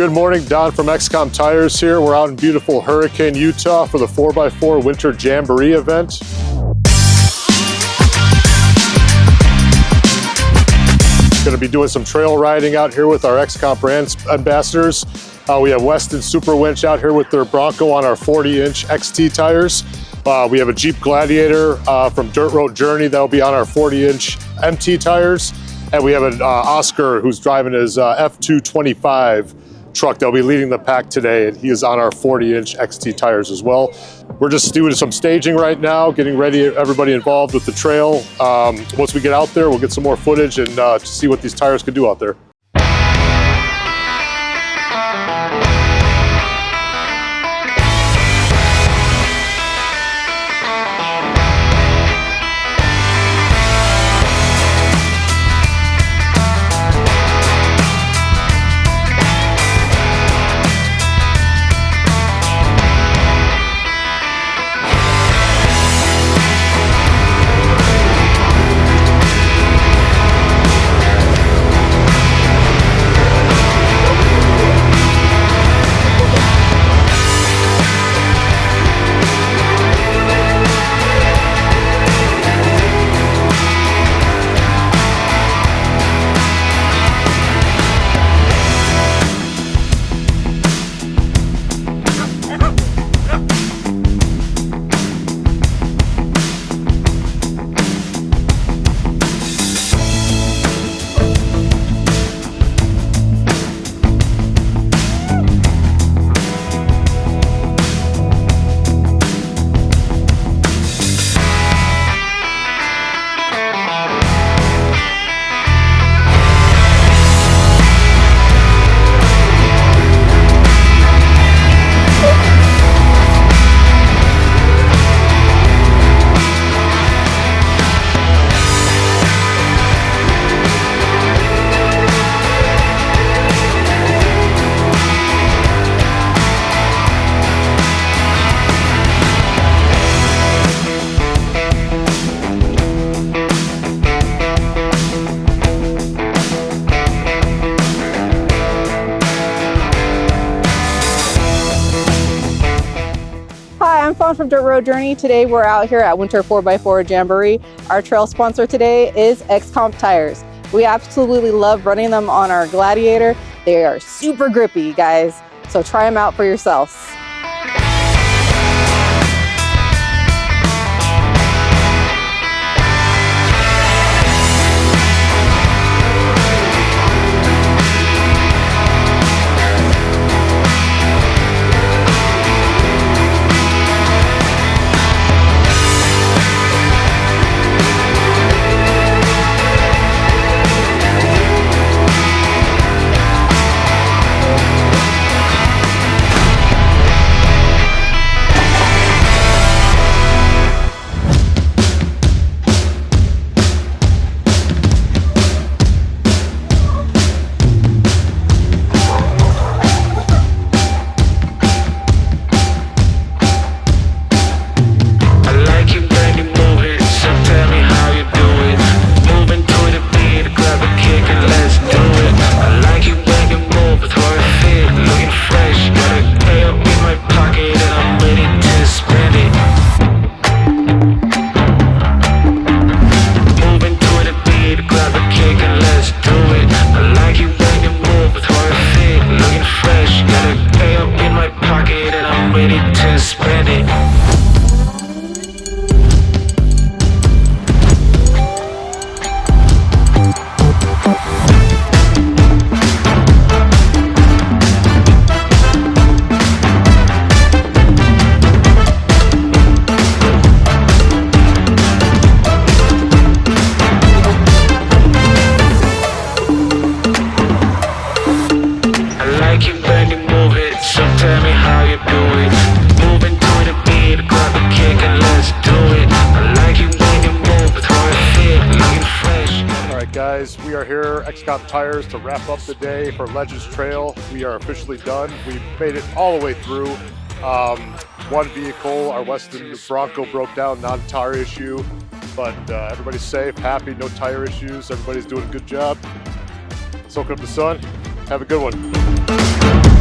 Good morning, Don from XComp Tires here. We're out in beautiful Hurricane, Utah for the 4x4 Winter Jamboree event. Going to be doing some trail riding out here with our XComp brand ambassadors. We have Westin Superwinch out here with their Bronco on our 40-inch XT tires. We have a Jeep Gladiator from Dirt Road Journey that will be on our 40-inch MT tires. And we have an Oscar who's driving his F225 truck that'll be leading the pack today, and he is on our 40-inch XT tires as well. We're just doing some staging right now, getting ready, everybody involved with the trail. Once we get out there, we'll get some more footage and see what these tires can do out there. I'm from Dirt Road Journey. Today we're out here at Winter 4x4 Jamboree. Our trail sponsor today is XComp Tires. We absolutely love running them on our Gladiator. They are super grippy, guys, so try them out for yourselves. Guys, we are here, XComp Tires, to wrap up the day for Legends Trail. We are officially done. We made it all the way through. One vehicle, our Westin Bronco, broke down, non-tire issue, but everybody's safe, happy, no tire issues. Everybody's doing a good job. Soaking up the sun. Have a good one.